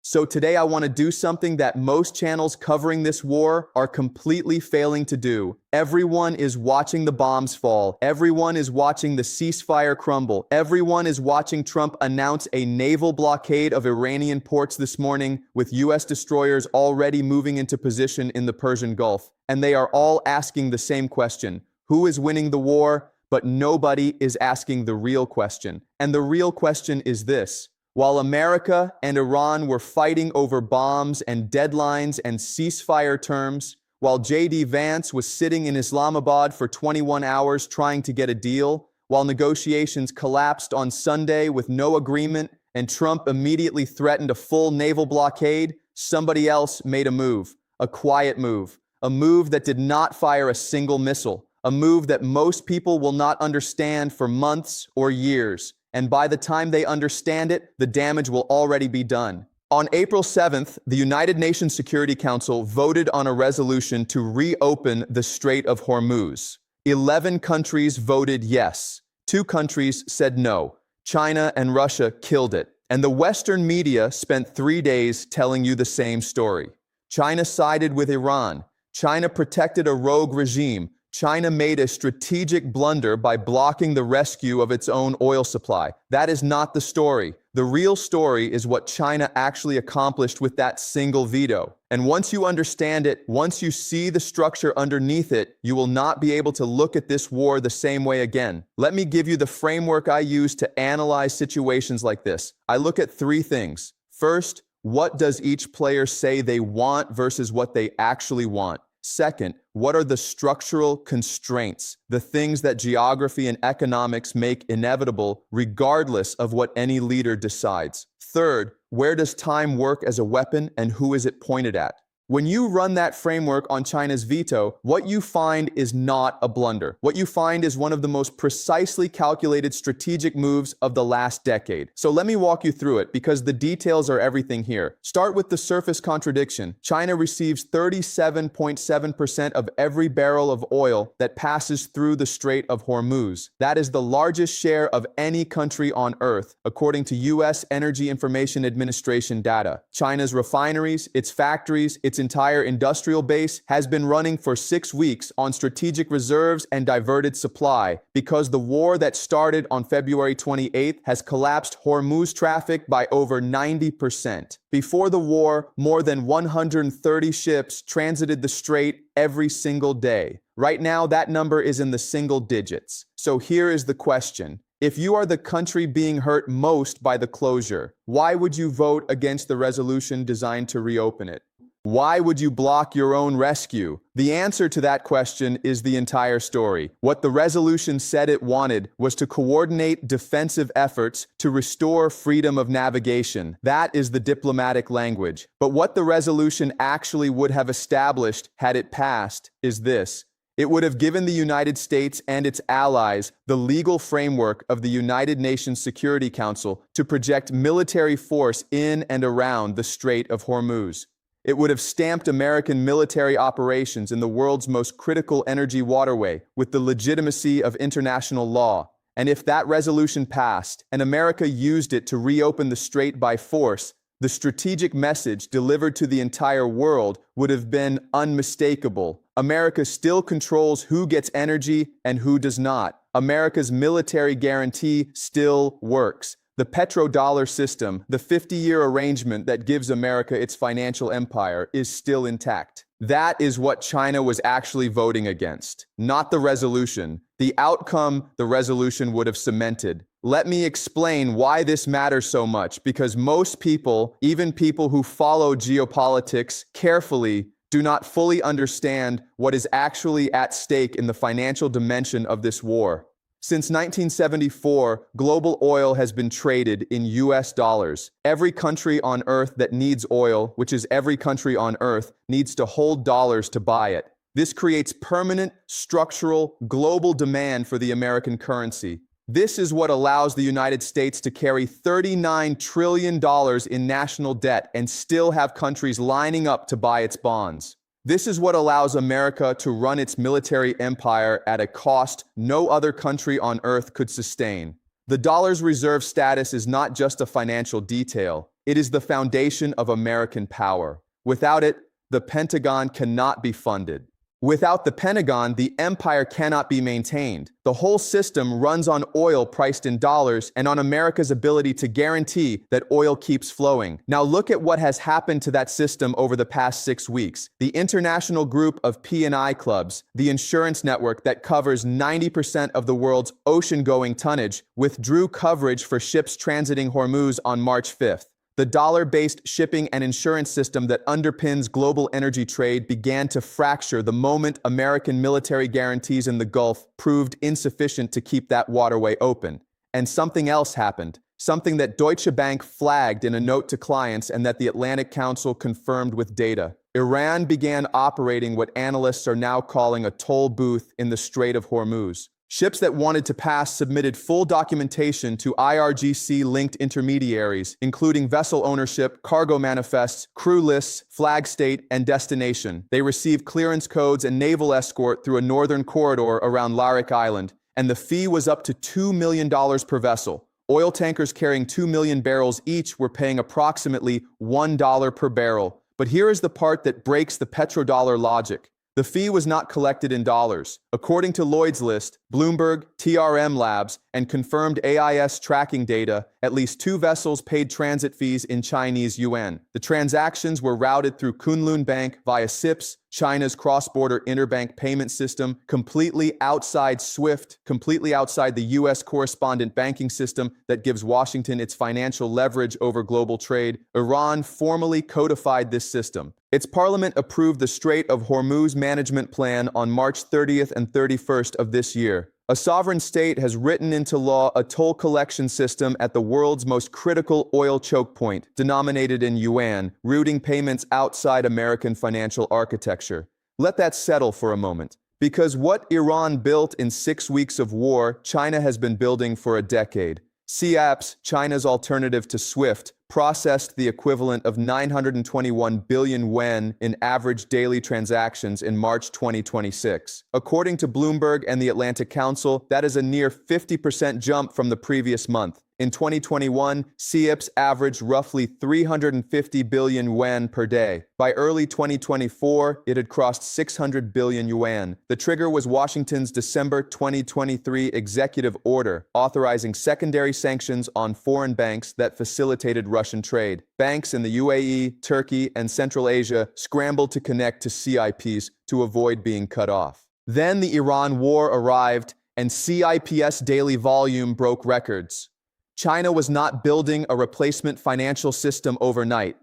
So today I want to do something that most channels covering this war are completely failing to do. Everyone is watching the bombs fall. Everyone is watching the ceasefire crumble. Everyone is watching Trump announce a naval blockade of Iranian ports this morning, with US destroyers already moving into position in the Persian Gulf. And they are all asking the same question: who is winning the war? But nobody is asking the real question. And the real question is this: while America and Iran were fighting over bombs and deadlines and ceasefire terms, while J.D. Vance was sitting in Islamabad for 21 hours trying to get a deal, while negotiations collapsed on Sunday with no agreement and Trump immediately threatened a full naval blockade, somebody else made a move, a quiet move, a move that did not fire a single missile, a move that most people will not understand for months or years. And by the time they understand it, the damage will already be done. On April 7th, the United Nations Security Council voted on a resolution to reopen the Strait of Hormuz. 11 countries voted yes. 2 countries said no. China and Russia killed it. And the Western media spent 3 days telling you the same story. China sided with Iran. China protected a rogue regime. China made a strategic blunder by blocking the rescue of its own oil supply. That is not the story. The real story is what China actually accomplished with that single veto. And once you understand it, once you see the structure underneath it, you will not be able to look at this war the same way again. Let me give you the framework I use to analyze situations like this. I look at 3 things. First, what does each player say they want versus what they actually want? Second, what are the structural constraints, the things that geography and economics make inevitable regardless of what any leader decides? Third, where does time work as a weapon and who is it pointed at? When you run that framework on China's veto, what you find is not a blunder. What you find is one of the most precisely calculated strategic moves of the last decade. So let me walk you through it, because the details are everything here. Start with the surface contradiction. China receives 37.7% of every barrel of oil that passes through the Strait of Hormuz. That is the largest share of any country on Earth, according to US Energy Information Administration data. China's refineries, its factories, its entire industrial base has been running for 6 weeks on strategic reserves and diverted supply, because the war that started on February 28th has collapsed Hormuz traffic by over 90%. Before the war, more than 130 ships transited the strait every single day. Right now, that number is in the single digits. So here is the question. If you are the country being hurt most by the closure, why would you vote against the resolution designed to reopen it? Why would you block your own rescue? The answer to that question is the entire story. What the resolution said it wanted was to coordinate defensive efforts to restore freedom of navigation. That is the diplomatic language. But what the resolution actually would have established had it passed is this: it would have given the United States and its allies the legal framework of the United Nations Security Council to project military force in and around the Strait of Hormuz. It would have stamped American military operations in the world's most critical energy waterway with the legitimacy of international law. And if that resolution passed, and America used it to reopen the strait by force, the strategic message delivered to the entire world would have been unmistakable. America still controls who gets energy and who does not. America's military guarantee still works. The petrodollar system, the 50-year arrangement that gives America its financial empire, is still intact. That is what China was actually voting against, not the resolution. The outcome the resolution would have cemented. Let me explain why this matters so much, because most people, even people who follow geopolitics carefully, do not fully understand what is actually at stake in the financial dimension of this war. Since 1974, global oil has been traded in US dollars. Every country on Earth that needs oil, which is every country on Earth, needs to hold dollars to buy it. This creates permanent, structural, global demand for the American currency. This is what allows the United States to carry $39 trillion in national debt and still have countries lining up to buy its bonds. This is what allows America to run its military empire at a cost no other country on Earth could sustain. The dollar's reserve status is not just a financial detail. It is the foundation of American power. Without it, the Pentagon cannot be funded. Without the Pentagon, the empire cannot be maintained. The whole system runs on oil priced in dollars and on America's ability to guarantee that oil keeps flowing. Now look at what has happened to that system over the past 6 weeks. The international group of P&I clubs, the insurance network that covers 90% of the world's ocean-going tonnage, withdrew coverage for ships transiting Hormuz on March 5th. The dollar-based shipping and insurance system that underpins global energy trade began to fracture the moment American military guarantees in the Gulf proved insufficient to keep that waterway open. And something else happened, something that Deutsche Bank flagged in a note to clients and that the Atlantic Council confirmed with data. Iran began operating what analysts are now calling a toll booth in the Strait of Hormuz. Ships that wanted to pass submitted full documentation to IRGC-linked intermediaries, including vessel ownership, cargo manifests, crew lists, flag state, and destination. They received clearance codes and naval escort through a northern corridor around Larik Island, and the fee was up to $2 million per vessel. Oil tankers carrying 2 million barrels each were paying approximately $1 per barrel. But here is the part that breaks the petrodollar logic. The fee was not collected in dollars. According to Lloyd's List, Bloomberg, TRM Labs, and confirmed AIS tracking data, at least 2 vessels paid transit fees in Chinese yuan. The transactions were routed through Kunlun Bank via CIPS, China's cross-border interbank payment system, completely outside SWIFT, completely outside the U.S. correspondent banking system that gives Washington its financial leverage over global trade. Iran formally codified this system. Its parliament approved the Strait of Hormuz management plan on March 30th and 31st of this year. A sovereign state has written into law a toll collection system at the world's most critical oil choke point, denominated in yuan, routing payments outside American financial architecture. Let that settle for a moment. Because what Iran built in 6 weeks of war, China has been building for a decade. CIPS, China's alternative to SWIFT, processed the equivalent of 921 billion yuan in average daily transactions in March 2026. According to Bloomberg and the Atlantic Council, that is a near 50% jump from the previous month. In 2021, CIPS averaged roughly 350 billion yuan per day. By early 2024, it had crossed 600 billion yuan. The trigger was Washington's December 2023 executive order, authorizing secondary sanctions on foreign banks that facilitated Russian trade. Banks in the UAE, Turkey, and Central Asia scrambled to connect to CIPS to avoid being cut off. Then the Iran war arrived, and CIPS daily volume broke records. China was not building a replacement financial system overnight.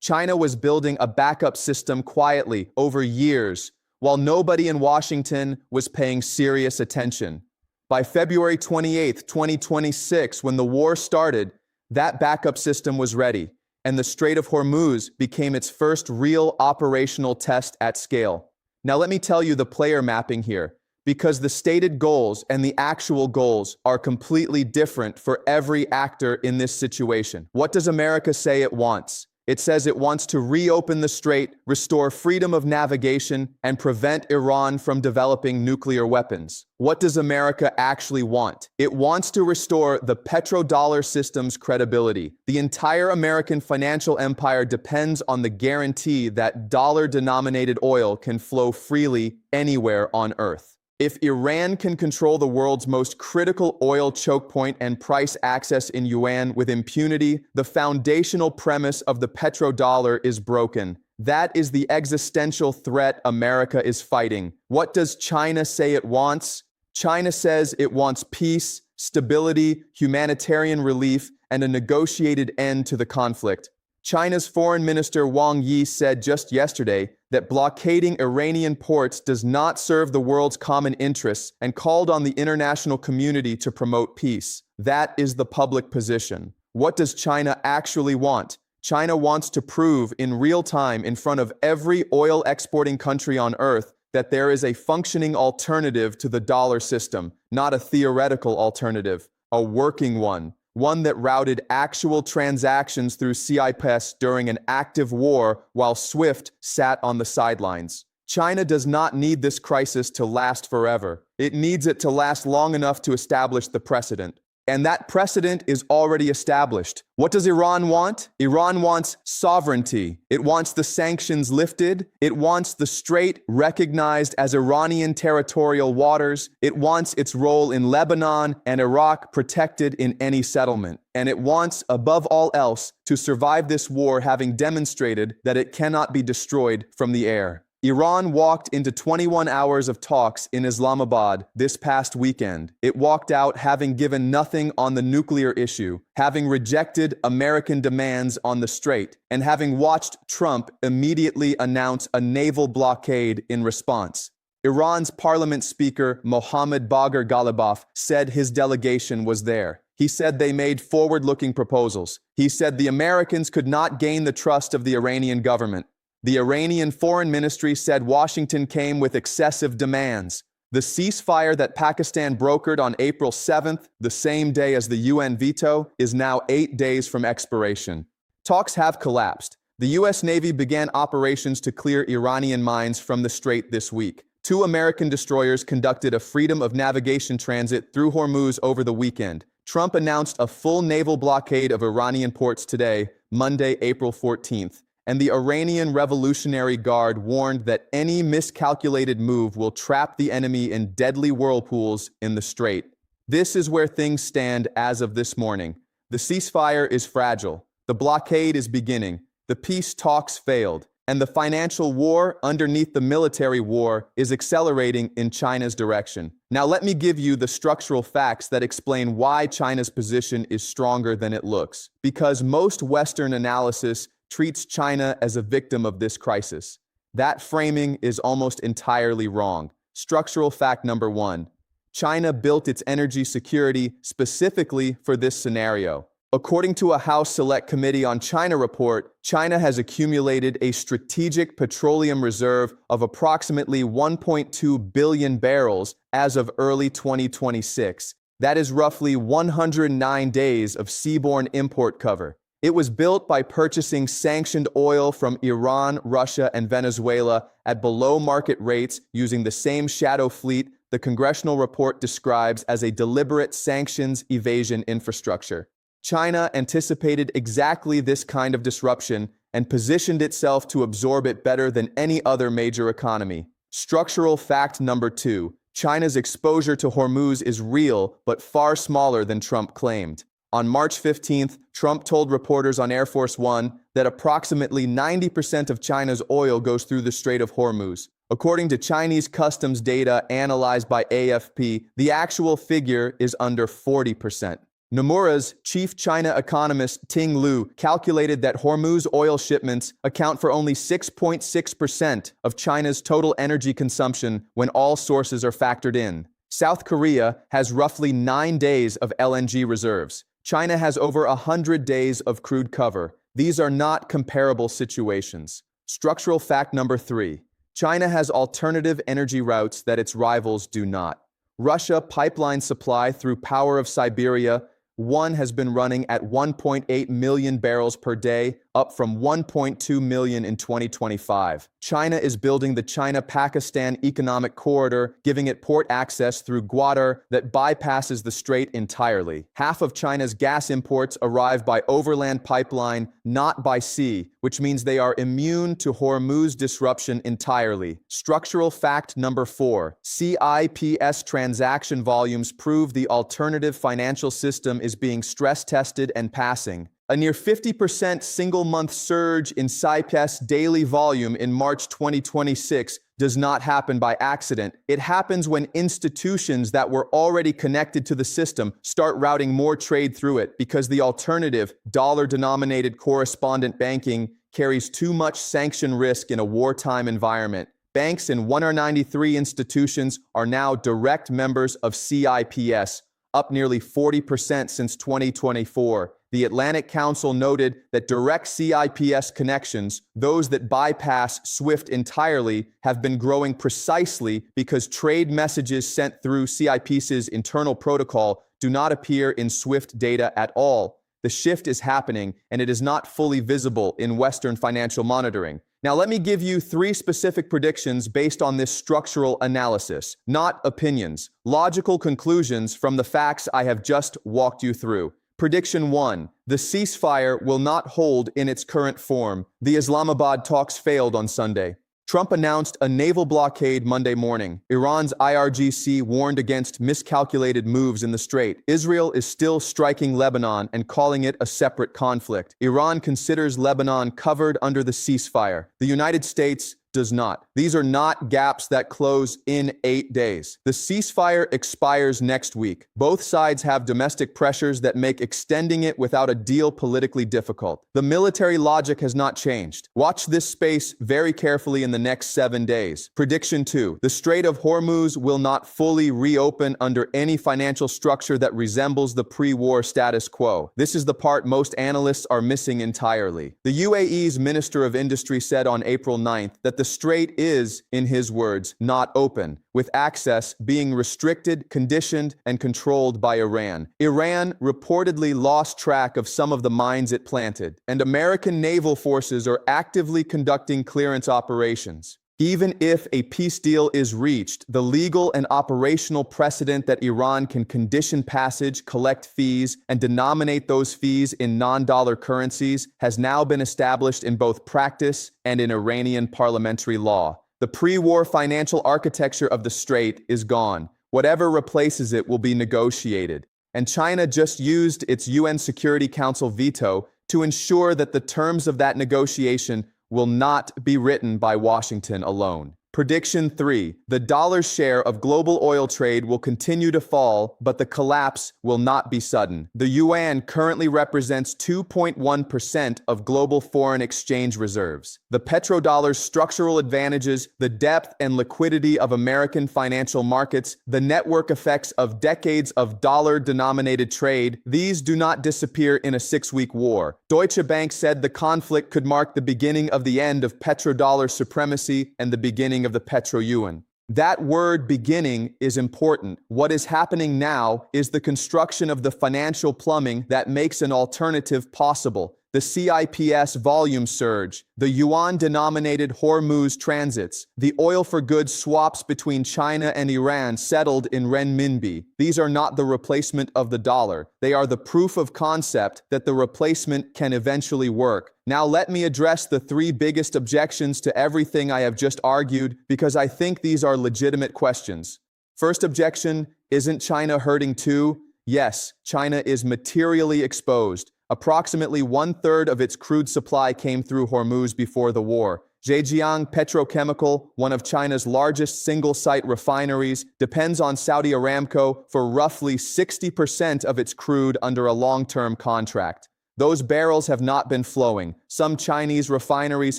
China was building a backup system quietly over years, while nobody in Washington was paying serious attention. By February 28, 2026, when the war started, that backup system was ready, and the Strait of Hormuz became its first real operational test at scale. Now let me tell you the player mapping here, because the stated goals and the actual goals are completely different for every actor in this situation. What does America say it wants? It says it wants to reopen the strait, restore freedom of navigation, and prevent Iran from developing nuclear weapons. What does America actually want? It wants to restore the petrodollar system's credibility. The entire American financial empire depends on the guarantee that dollar-denominated oil can flow freely anywhere on Earth. If Iran can control the world's most critical oil choke point and price access in yuan with impunity, the foundational premise of the petrodollar is broken. That is the existential threat America is fighting. What does China say it wants? China says it wants peace, stability, humanitarian relief, and a negotiated end to the conflict. China's Foreign Minister Wang Yi said just yesterday that blockading Iranian ports does not serve the world's common interests and called on the international community to promote peace. That is the public position. What does China actually want? China wants to prove in real time in front of every oil exporting country on Earth that there is a functioning alternative to the dollar system, not a theoretical alternative, a working one. One that routed actual transactions through CIPS during an active war while SWIFT sat on the sidelines. China does not need this crisis to last forever. It needs it to last long enough to establish the precedent. And that precedent is already established. What does Iran want? Iran wants sovereignty. It wants the sanctions lifted. It wants the Strait recognized as Iranian territorial waters. It wants its role in Lebanon and Iraq protected in any settlement. And it wants, above all else, to survive this war having demonstrated that it cannot be destroyed from the air. Iran walked into 21 hours of talks in Islamabad this past weekend. It walked out having given nothing on the nuclear issue, having rejected American demands on the Strait, and having watched Trump immediately announce a naval blockade in response. Iran's parliament speaker Mohammad Bagher Ghalibaf said his delegation was there. He said they made forward-looking proposals. He said the Americans could not gain the trust of the Iranian government. The Iranian Foreign Ministry said Washington came with excessive demands. The ceasefire that Pakistan brokered on April 7th, the same day as the UN veto, is now 8 days from expiration. Talks have collapsed. The U.S. Navy began operations to clear Iranian mines from the Strait this week. 2 American destroyers conducted a freedom of navigation transit through Hormuz over the weekend. Trump announced a full naval blockade of Iranian ports today, Monday, April 14th. And the Iranian Revolutionary Guard warned that any miscalculated move will trap the enemy in deadly whirlpools in the Strait. This is where things stand as of this morning. The ceasefire is fragile. The blockade is beginning. The peace talks failed. And the financial war underneath the military war is accelerating in China's direction. Now let me give you the structural facts that explain why China's position is stronger than it looks. Because most Western analysis treats China as a victim of this crisis. That framing is almost entirely wrong. Structural fact number 1. China built its energy security specifically for this scenario. According to a House Select Committee on China report, China has accumulated a strategic petroleum reserve of approximately 1.2 billion barrels as of early 2026. That is roughly 109 days of seaborne import cover. It was built by purchasing sanctioned oil from Iran, Russia, and Venezuela at below-market rates using the same shadow fleet the congressional report describes as a deliberate sanctions evasion infrastructure. China anticipated exactly this kind of disruption and positioned itself to absorb it better than any other major economy. Structural fact number 2. China's exposure to Hormuz is real, but far smaller than Trump claimed. On March 15th, Trump told reporters on Air Force One that approximately 90% of China's oil goes through the Strait of Hormuz. According to Chinese customs data analyzed by AFP, the actual figure is under 40%. Nomura's chief China economist Ting Lu calculated that Hormuz oil shipments account for only 6.6% of China's total energy consumption when all sources are factored in. South Korea has roughly 9 days of LNG reserves. China has over 100 days of crude cover. These are not comparable situations. Structural fact number 3. China has alternative energy routes that its rivals do not. Russia pipeline supply through Power of Siberia 1 has been running at 1.8 million barrels per day, up from 1.2 million in 2025. China is building the China-Pakistan Economic Corridor, giving it port access through Gwadar that bypasses the strait entirely. Half of China's gas imports arrive by overland pipeline, not by sea, which means they are immune to Hormuz disruption entirely. Structural fact number 4. CIPS transaction volumes prove the alternative financial system is being stress-tested and passing. A near 50% single-month surge in CIPS daily volume in March 2026 does not happen by accident. It happens when institutions that were already connected to the system start routing more trade through it because the alternative, dollar-denominated correspondent banking, carries too much sanction risk in a wartime environment. Banks and 193 institutions are now direct members of CIPS, up nearly 40% since 2024. The Atlantic Council noted that direct CIPS connections, those that bypass SWIFT entirely, have been growing precisely because trade messages sent through CIPS's internal protocol do not appear in SWIFT data at all. The shift is happening, and it is not fully visible in Western financial monitoring. Now, let me give you 3 specific predictions based on this structural analysis, not opinions, logical conclusions from the facts I have just walked you through. Prediction 1. The ceasefire will not hold in its current form. The Islamabad talks failed on Sunday. Trump announced a naval blockade Monday morning. Iran's IRGC warned against miscalculated moves in the strait. Israel is still striking Lebanon and calling it a separate conflict. Iran considers Lebanon covered under the ceasefire. The United States does not. These are not gaps that close in 8 days. The ceasefire expires next week. Both sides have domestic pressures that make extending it without a deal politically difficult. The military logic has not changed. Watch this space very carefully in the next 7 days. Prediction 2. The Strait of Hormuz will not fully reopen under any financial structure that resembles the pre-war status quo. This is the part most analysts are missing entirely. The UAE's Minister of Industry said on April 9th that the strait is, in his words, not open, with access being restricted, conditioned, and controlled by Iran. Iran reportedly lost track of some of the mines it planted, and American naval forces are actively conducting clearance operations. Even if a peace deal is reached, the legal and operational precedent that Iran can condition passage, collect fees, and denominate those fees in non-dollar currencies has now been established in both practice and in Iranian parliamentary law. The pre-war financial architecture of the strait is gone. Whatever replaces it will be negotiated. And China just used its UN Security Council veto to ensure that the terms of that negotiation will not be written by Washington alone. Prediction 3. The dollar's share of global oil trade will continue to fall, but the collapse will not be sudden. The yuan currently represents 2.1% of global foreign exchange reserves. The petrodollar's structural advantages, the depth and liquidity of American financial markets, the network effects of decades of dollar-denominated trade, these do not disappear in a 6-week war. Deutsche Bank said the conflict could mark the beginning of the end of petrodollar supremacy and the beginning of the Petroyuan. That word beginning is important. What is happening now is the construction of the financial plumbing that makes an alternative possible. The CIPS volume surge, the yuan-denominated Hormuz transits, the oil-for-goods swaps between China and Iran settled in renminbi. These are not the replacement of the dollar. They are the proof of concept that the replacement can eventually work. Now let me address the 3 biggest objections to everything I have just argued, because I think these are legitimate questions. First objection, isn't China hurting too? Yes, China is materially exposed. Approximately 1/3 of its crude supply came through Hormuz before the war. Zhejiang Petrochemical, one of China's largest single-site refineries, depends on Saudi Aramco for roughly 60% of its crude under a long-term contract. Those barrels have not been flowing. Some Chinese refineries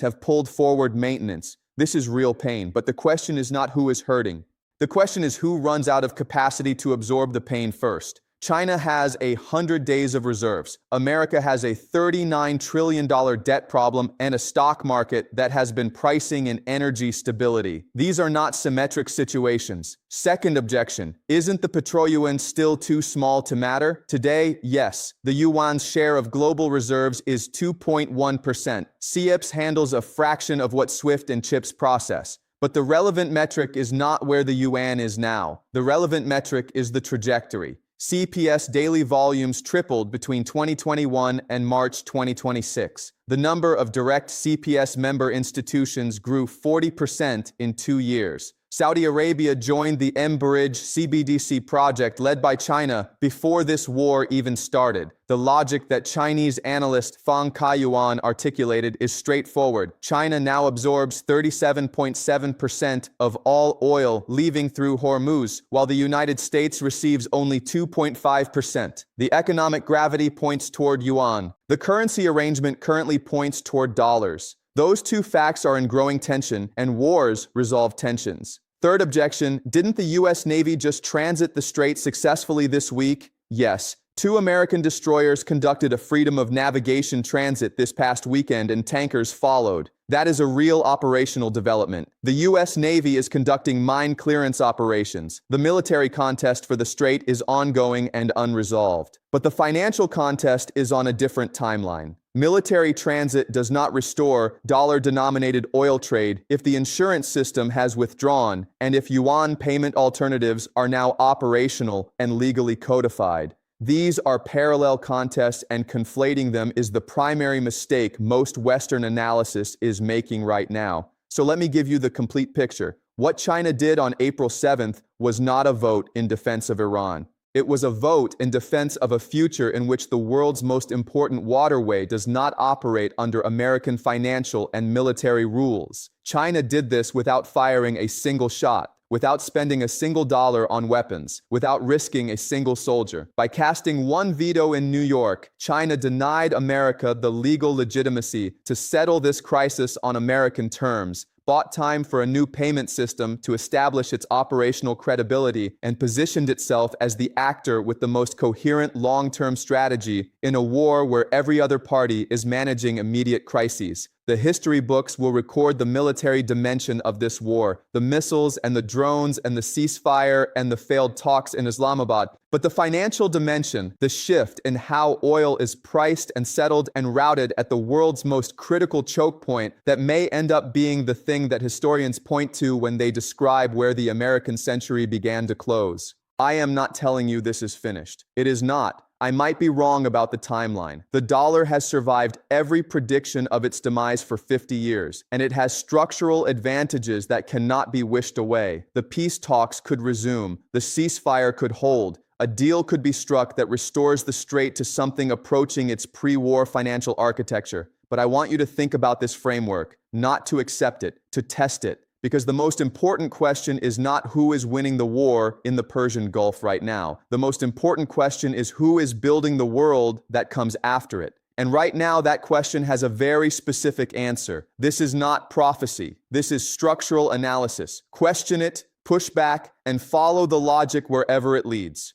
have pulled forward maintenance. This is real pain, but the question is not who is hurting. The question is who runs out of capacity to absorb the pain first. China has 100 days of reserves. America has a $39 trillion debt problem and a stock market that has been pricing in energy stability. These are not symmetric situations. Second objection, isn't the Petroyuan still too small to matter? Today, yes. The yuan's share of global reserves is 2.1%. CIPS handles a fraction of what SWIFT and CHIPS process. But the relevant metric is not where the yuan is now. The relevant metric is the trajectory. CPS daily volumes tripled between 2021 and March 2026. The number of direct CPS member institutions grew 40% in 2 years. Saudi Arabia joined the M-Bridge CBDC project led by China before this war even started. The logic that Chinese analyst Fang Kaiyuan articulated is straightforward. China now absorbs 37.7% of all oil leaving through Hormuz, while the United States receives only 2.5%. The economic gravity points toward yuan. The currency arrangement currently points toward dollars. Those 2 facts are in growing tension, and wars resolve tensions. Third objection, didn't the U.S. Navy just transit the strait successfully this week? Yes. 2 American destroyers conducted a freedom of navigation transit this past weekend and tankers followed. That is a real operational development. The U.S. Navy is conducting mine clearance operations. The military contest for the strait is ongoing and unresolved. But the financial contest is on a different timeline. Military transit does not restore dollar-denominated oil trade if the insurance system has withdrawn and if yuan payment alternatives are now operational and legally codified. These are parallel contests, and conflating them is the primary mistake most Western analysis is making right now. So let me give you the complete picture. What China did on April 7th was not a vote in defense of Iran. It was a vote in defense of a future in which the world's most important waterway does not operate under American financial and military rules. China did this without firing a single shot, without spending a single dollar on weapons, without risking a single soldier. By casting one veto in New York, China denied America the legal legitimacy to settle this crisis on American terms, bought time for a new payment system to establish its operational credibility, and positioned itself as the actor with the most coherent long-term strategy in a war where every other party is managing immediate crises. The history books will record the military dimension of this war, the missiles and the drones and the ceasefire and the failed talks in Islamabad. But the financial dimension, the shift in how oil is priced and settled and routed at the world's most critical choke point that may end up being the thing that historians point to when they describe where the American century began to close. I am not telling you this is finished. It is not. I might be wrong about the timeline. The dollar has survived every prediction of its demise for 50 years, and it has structural advantages that cannot be wished away. The peace talks could resume, the ceasefire could hold, a deal could be struck that restores the strait to something approaching its pre-war financial architecture. But I want you to think about this framework, not to accept it, to test it. Because the most important question is not who is winning the war in the Persian Gulf right now. The most important question is who is building the world that comes after it. And right now, that question has a very specific answer. This is not prophecy. This is structural analysis. Question it, push back, and follow the logic wherever it leads.